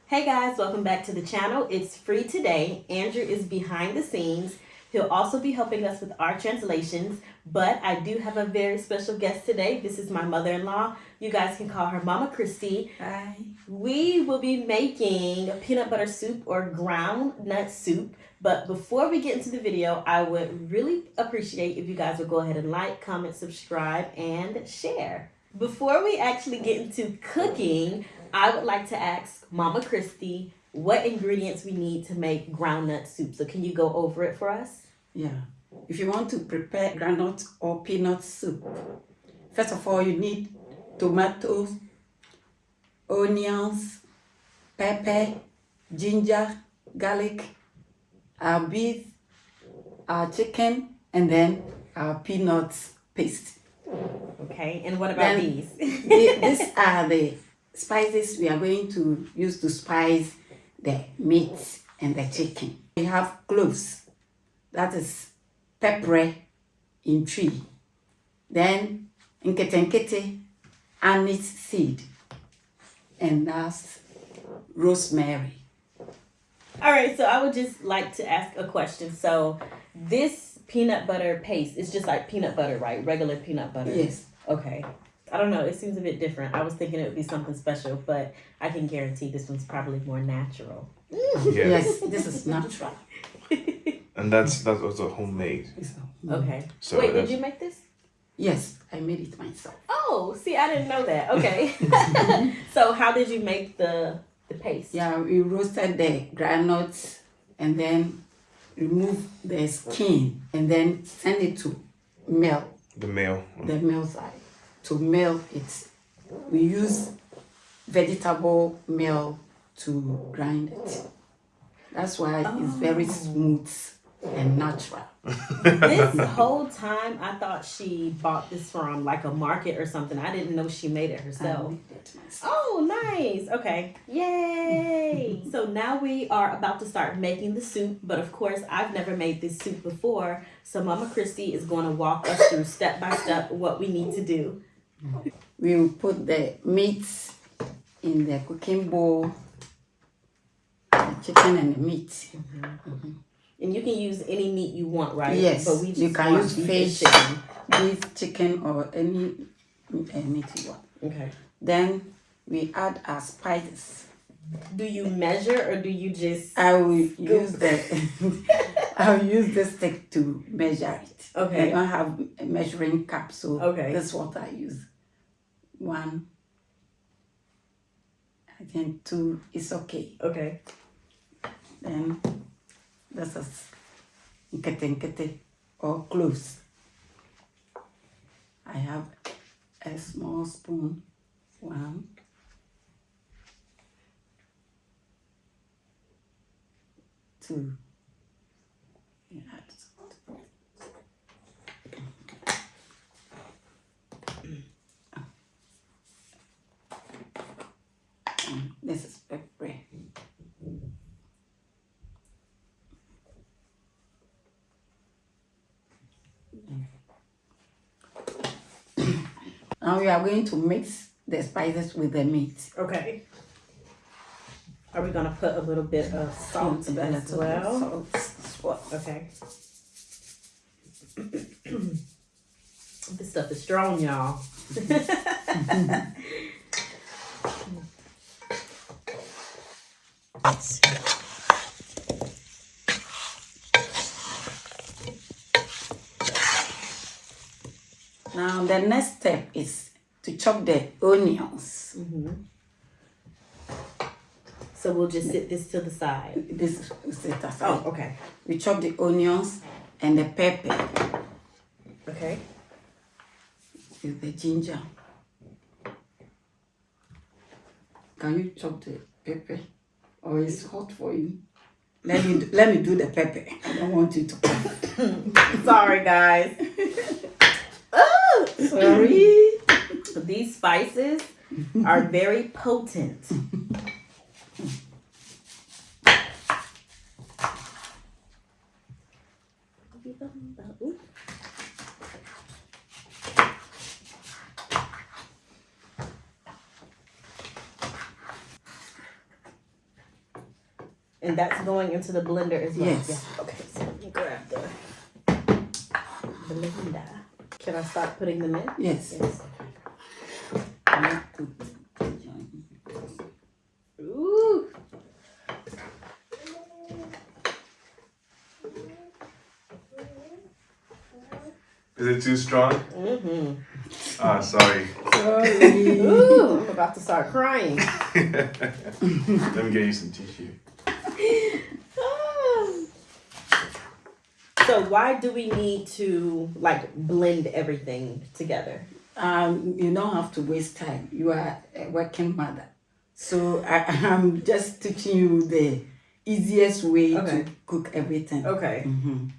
Hey guys, welcome back to the channel. It's free today. Andrew is behind the scenes. He'll also be helping us with our translations, but I do have a very special guest today. This is my mother-in-law. You guys can call her Mama Christie. Hi. We will be making peanut butter soup or ground nut soup. But before we get into the video, I would really appreciate if you guys would go ahead and like, comment, subscribe, and share. Before we actually get into cooking, I would like to ask Mama Christie what ingredients we need to make groundnut soup. So can you go over it for us? Yeah. If you want to prepare groundnut or peanut soup, first of all, you need tomatoes, onions, pepper, ginger, garlic, our beef, our chicken, and then our peanuts paste. Okay, and what about these? These are the spices we are going to use to spice the meat and the chicken. We have cloves, that is pepper in tree. Then nkete anise seed, and that's rosemary. All right, so I would just like to ask a question. So this peanut butter paste is just like peanut butter, right? Regular peanut butter. Yes. Okay. I don't know. It seems a bit different. I was thinking it would be something special, but I can guarantee this one's probably more natural. Yes, this is natural. And that's also homemade. Okay. So wait, did you make this? Yes, I made it myself. Oh, see, I didn't know that. Okay. So how did you make the paste? Yeah, we roasted the granules and then remove the skin and then send it to mill. The mill. The mill side. To mill it, we use vegetable mill to grind it. That's why it's very smooth and natural. This whole time I thought she bought this from like a market or something. I didn't know she made it herself. Oh, nice. Okay. Yay. So now we are about to start making the soup, but of course I've never made this soup before. So Mama Christie is going to walk us through step by step what we need to do. We will put the meat in the cooking bowl, the chicken and the meat. And you can use any meat you want, right? Yes, But we just you can want use beef fish, and chicken. beef, chicken, or any meat you want. Okay. Then we add our spices. Do you measure or do you just... I will use I'll use the stick to measure it. Okay. I don't have a measuring cup, so Okay. that's what I use. 1, I think 2 is okay. Okay. Then this is nkete or cloves. I have a small spoon. 1, 2. You add salt. And this is pepper. Now we are going to mix the spices with the meat. Okay. Are we gonna put a little bit of salt as well? Okay. This stuff is strong, y'all. Now the next step is to chop the onions. So we'll just sit this to the side. This is it aside. Oh, okay. We chop the onions and the pepper Okay. with the ginger. Can you chop the pepper? Or it's hot for you? Let me do the pepper. I don't want you to cook. Sorry, guys. Sorry. These spices are very potent. And that's going into the blender as well? Yes. Yeah. Okay, so let me grab the blender. Can I start putting them in? Yes. Yes. I put Ooh. Is it too strong? Mm-hmm. Ah, sorry. sorry. Ooh, I'm about to start crying. Let me get you some tissue. So why do we need to like blend everything together? You don't have to waste time. You are a working mother. So I'm just teaching you the easiest way Okay. to cook everything. Okay. Mm-hmm.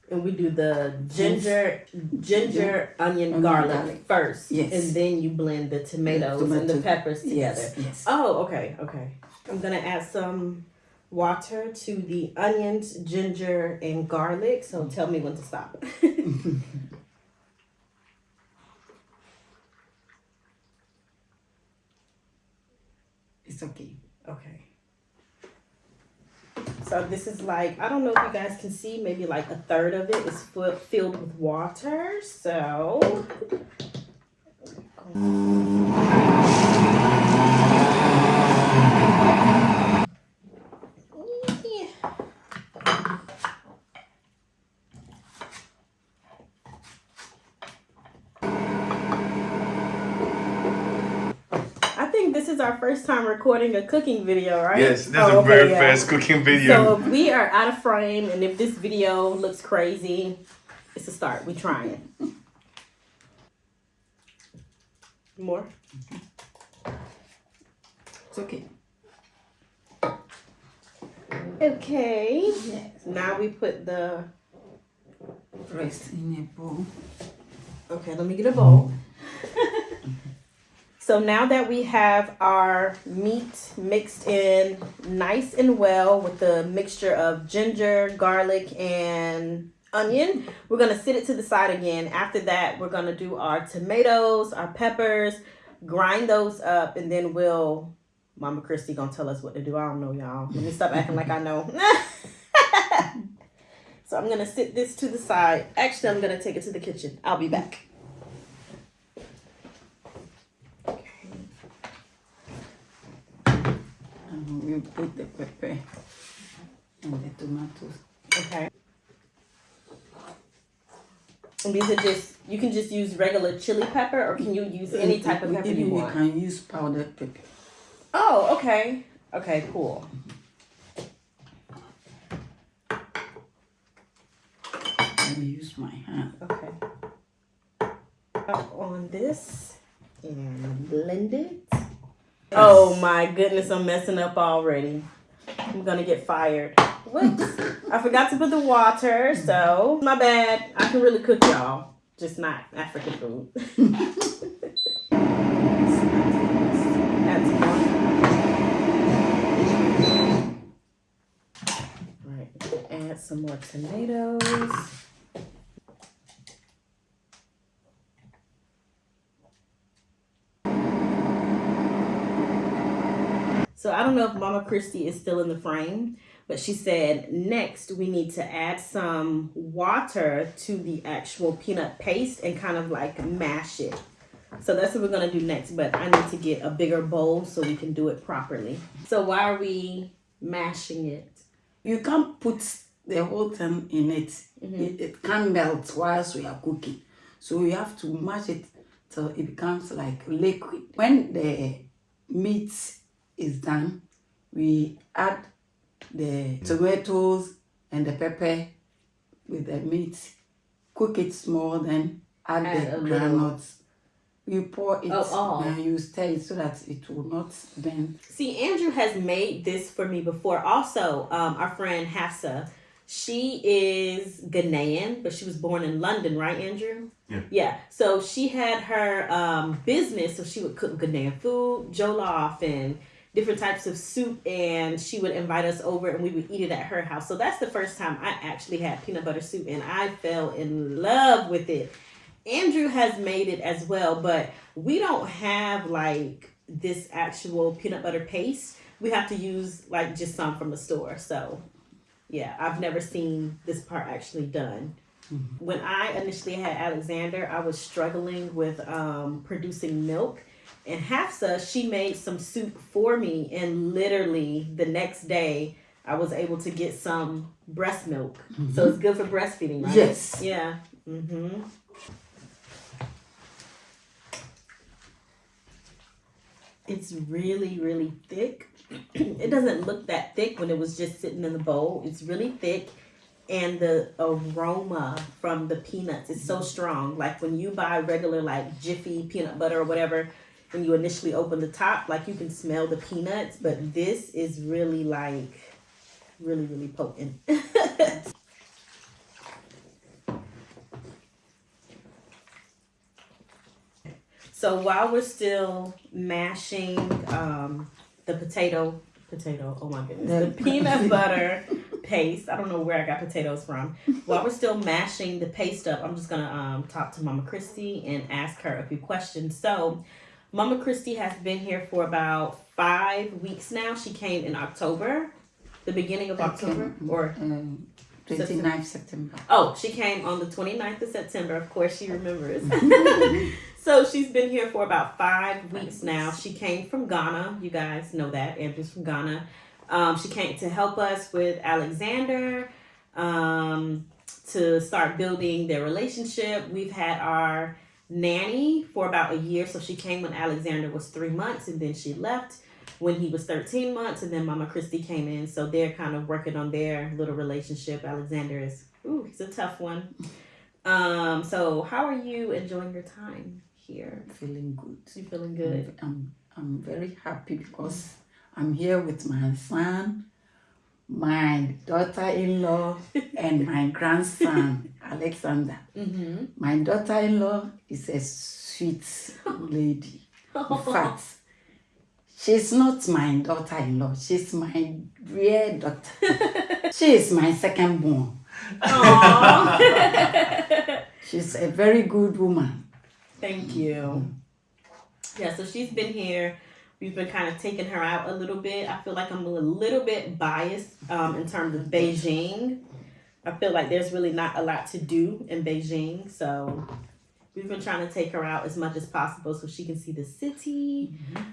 And we do the ginger, onion, Onion, garlic garlic. first. Yes. And then you blend the tomatoes and the Tomato. peppers together. Yes, yes. Oh, okay, okay. I'm gonna add some water to the onions, ginger, and garlic. So tell me when to stop. It's okay. Okay. So this is like, I don't know if you guys can see, maybe like a third of it is filled with water. So. I think this is our first time recording a cooking video, right? Yes, this is the very yeah. first cooking video. So if we are out of frame and if this video looks crazy, it's a start. We're trying. More? It's okay. Okay. Yes. Now we put the... Rest in a bowl. Okay, let me get a bowl. So now that we have our meat mixed in nice and well with the mixture of ginger, garlic, and onion, we're going to sit it to the side again. After that, we're going to do our tomatoes, our peppers, grind those up, and then Mama Christie going to tell us what to do. I don't know, y'all. Let me stop acting like I know. So I'm going to sit this to the side. Actually, I'm going to take it to the kitchen. I'll be back. We'll put the pepper and the tomatoes. Okay. And these are you can just use regular chili pepper, or can you use any type of pepper you want? You can use powdered pepper. Oh, okay. Okay, cool. Let me use my hand. Okay. Up on this and blend it. Oh my goodness, I'm messing up already. I'm gonna get fired. Whoops. I forgot to put the water, so my bad. I can really cook, y'all. Just not African food. Add some more. Right. Add some more tomatoes. So I don't know if Mama Christie is still in the frame, but she said next we need to add some water to the actual peanut paste and kind of like mash it. So that's what we're gonna do next, but I need to get a bigger bowl so we can do it properly. So why are we mashing it? You can't put the whole thing in it. Mm-hmm. It can't melt whilst we are cooking. So you have to mash it till it becomes like liquid. When the meat is done, we add the tomatoes and the pepper with the meat. Cook it small, then add the granules. You pour it and you stir it so that it will not bend. See, Andrew has made this for me before. Also, our friend Hafsa, she is Ghanaian, but she was born in London, right, Andrew? Yeah. Yeah. So she had her business, so she would cook Ghanaian food, jollof, and different types of soup, and she would invite us over and we would eat it at her house. So that's the first time I actually had peanut butter soup, and I fell in love with it. Andrew has made it as well, but we don't have like this actual peanut butter paste. we have to use like just some from the store. So yeah, I've never seen this part actually done. When I initially had Alexander, I was struggling with producing milk. And Hafsa, she made some soup for me, and literally the next day, I was able to get some breast milk. So it's good for breastfeeding, right? Yes. Yeah. It's really, really thick. It doesn't look that thick when it was just sitting in the bowl. It's really thick. And the aroma from the peanuts is so strong. Like when you buy regular like Jiffy peanut butter or whatever, when you initially open the top, like you can smell the peanuts, but this is really like really, really potent. So while we're still mashing the potato, oh my goodness, the peanut butter paste. I don't know where I got potatoes from. While we're still mashing the paste up, I'm just gonna talk to Mama Christie and ask her a few questions. So Mama Christie has been here for about 5 weeks now. She came in October, the beginning of October, or 29th September. Oh, she came on the 29th of September. Of course, she remembers. So she's been here for about 5 weeks now. She came from Ghana. You guys know that. Andrew's from Ghana. She came to help us with Alexander, to start building their relationship. We've had our nanny for about a year. So she came when Alexander was 3 months, and then she left when he was 13 months, and then Mama Christie came in. So they're kind of working on their little relationship. Alexander is, he's a tough one. So how are you enjoying your time here? Feeling good. You feeling good? I'm very happy because I'm here with my son, my daughter-in-law, and my grandson, Alexander. My daughter-in-law is a sweet lady. In fact, she's not my daughter-in-law. She's my real daughter. She is my second born. She's a very good woman. Thank you. Yeah, so she's been here. We've been kind of taking her out a little bit. I feel like I'm a little bit biased in terms of Beijing. I feel like there's really not a lot to do in Beijing. So we've been trying to take her out as much as possible so she can see the city.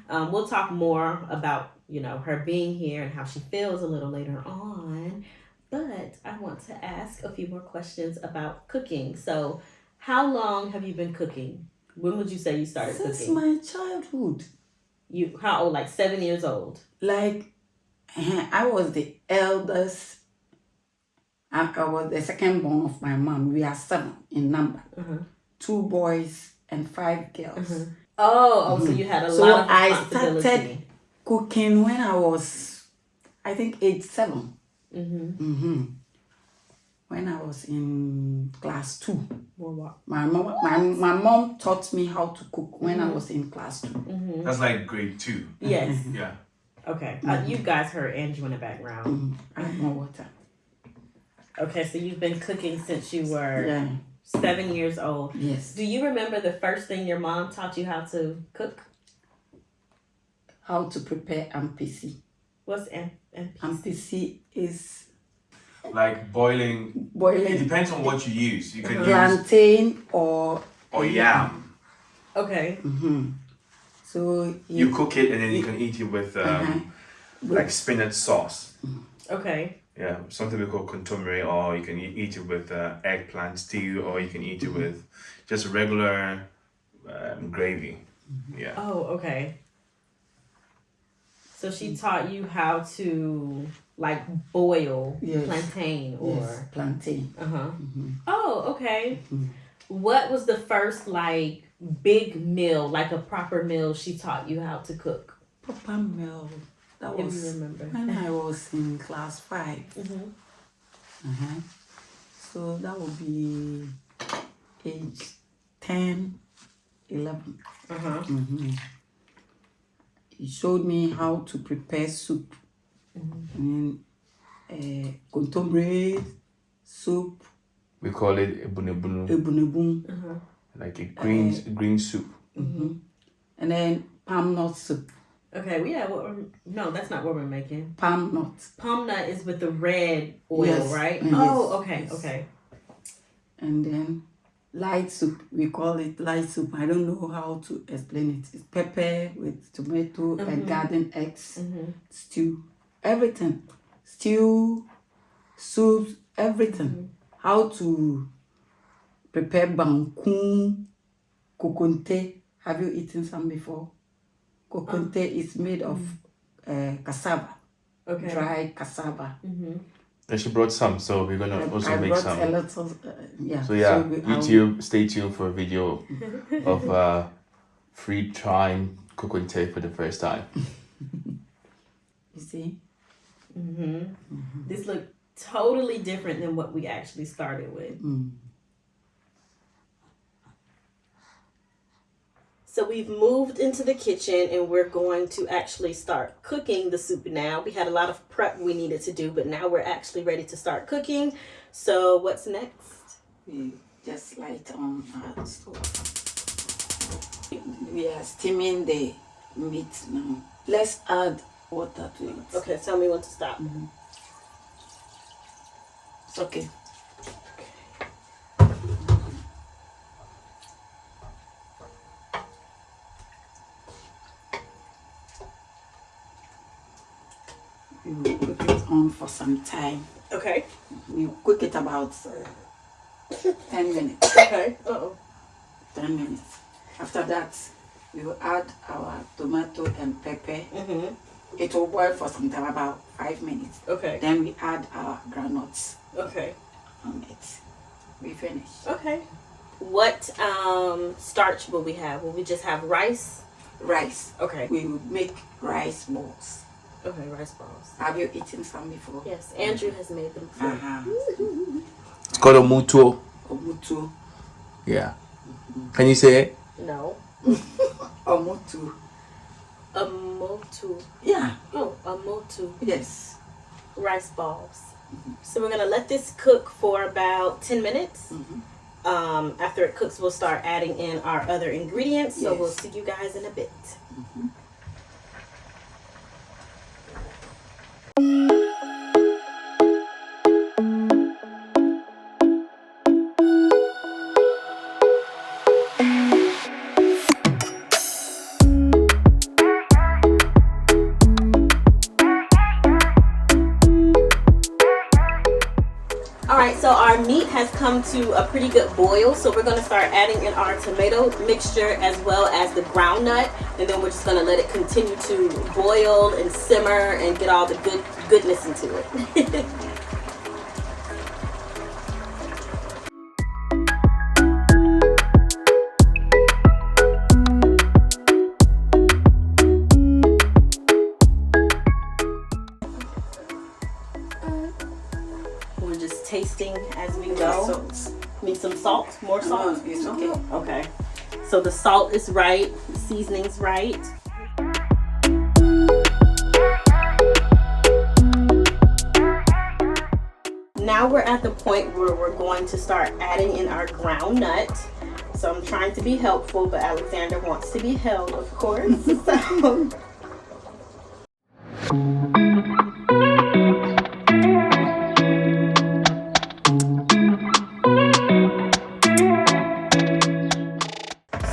We'll talk more about, her being here and how she feels a little later on. But I want to ask a few more questions about cooking. So how long have you been cooking? When would you say you started Since cooking? my childhood. You how old? Like 7 years old? Like, I was the eldest. I was the second born of my mom. We are 7 in number. 2 boys and 5 girls. So you had a So lot of I responsibility. started cooking when I was, I think, age 7. When I was in class 2. My mom taught me how to cook when I was in class 2. That's like grade 2. Yes. Yeah. Okay. You guys heard Andrew in the background. I have more water. Okay, so you've been cooking since you were 7 years old. Yes. Do you remember the first thing your mom taught you how to cook? How to prepare ampisi. What's ampisi? Ampisi is Like boiling. It depends on what you use. You can use plantain or yam. Okay. So You cook it and then you can eat it with like spinach sauce. Okay. Yeah, something we call contomere, or you can eat it with eggplant stew, or you can eat it with just regular gravy. Yeah. Oh, okay. So she taught you how to like boil plantain or plantain. Oh, okay. What was the first like big meal, like a proper meal she taught you how to cook? Proper meal. That If was you remember. when I was in class 5. So that would be age 10, 11. He showed me how to prepare soup. Contemporary soup. We call it ebunebunu. Like a green soup. And then palm nut soup. Okay, no, that's not what we're making. Palm nuts. Palm nut is with the red oil, Yes. right? Yes. Oh, okay, Yes. okay. And then light soup. We call it light soup. I don't know how to explain it. It's pepper with tomato and garden eggs, stew, everything. Stew, soups, everything. How to prepare bangkun, kokonte. Have you eaten some before? Kokonte is made of cassava, dry cassava. And she brought some, so we're gonna also I make brought some. a little, yeah. So yeah, I'll- YouTube, stay tuned for a video of free trying kokonte for the first time. You see? This looked totally different than what we actually started with. So we've moved into the kitchen and we're going to actually start cooking the soup now. We had a lot of prep we needed to do, but now we're actually ready to start cooking. So what's next? We just light on our stove. We are steaming the meat now. Let's add water to it. Okay, tell me when to stop. It's okay. You will cook it on for some time. Okay. You cook it about 10 minutes. Okay. 10 minutes. After that, we will add our tomato and pepper. It will boil for some time, about 5 minutes. Okay. Then we add our granules Okay. on it. We finish. Okay. What starch will we have? Will we just have rice? Rice. Okay. We will make rice balls. Okay, rice balls. Have you eaten some before? Yes, Andrew has made them before. It's called omuto. Omutu. Yeah. Can you say it? No. Omutu. A motu. Yeah. Oh, a motu. Yes. Rice balls. So we're gonna let this cook for about 10 minutes. After it cooks, we'll start adding in our other ingredients. So Yes. we'll see you guys in a bit. Alright, so our meat has come to a pretty good boil, so we're going to start adding in our tomato mixture as well as the ground nut, and then we're just going to let it continue to boil and simmer and get all the goodness into it. We're just tasting as we go. Salt. Need some salt? More salt? No, it's okay. Okay. So the salt is right, the seasoning's right. Now we're at the point where we're going to start adding in our ground nut. So I'm trying to be helpful, but Alexander wants to be held, of course.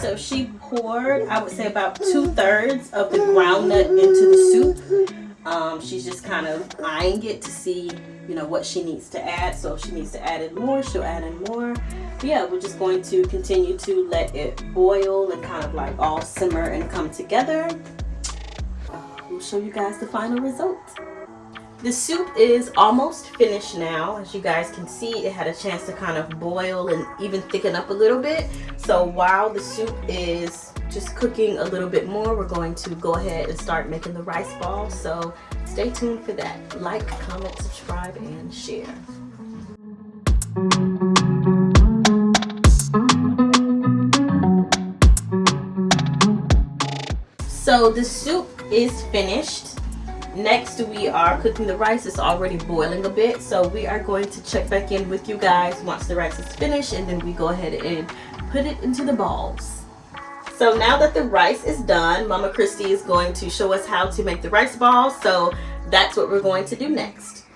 So she poured, I would say, about 2/3 of the ground nut into the soup. She's just kind of eyeing it to see, what she needs to add. So if she needs to add in more, she'll add in more. But yeah, we're just going to continue to let it boil and kind of like all simmer and come together. We'll show you guys the final result. The soup is almost finished now. As you guys can see, it had a chance to kind of boil and even thicken up a little bit. So while the soup is just cooking a little bit more, we're going to go ahead and start making the rice balls. So stay tuned for that. Like, comment, subscribe, and share. So the soup is finished. Next, we are cooking the rice. It's already boiling a bit, so we are going to check back in with you guys once the rice is finished, and then we go ahead and put it into the balls. So now that the rice is done, Mama Christie is going to show us how to make the rice balls. So that's what we're going to do next.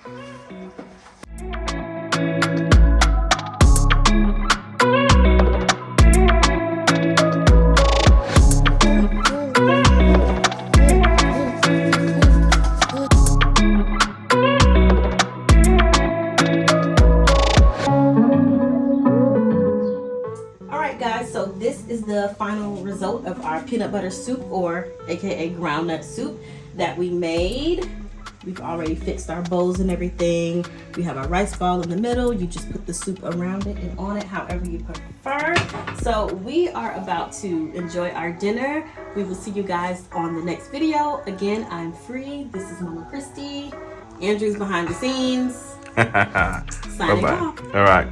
So this is the final result of our peanut butter soup, or aka groundnut soup, that we made. We've already fixed our bowls and everything. We have our rice ball in the middle. You just put the soup around it and on it, however you prefer. So we are about to enjoy our dinner. We will see you guys on the next video. Again, I'm Free. This is Mama Christie. Andrew's behind the scenes. Signing Bye-bye. off. All right.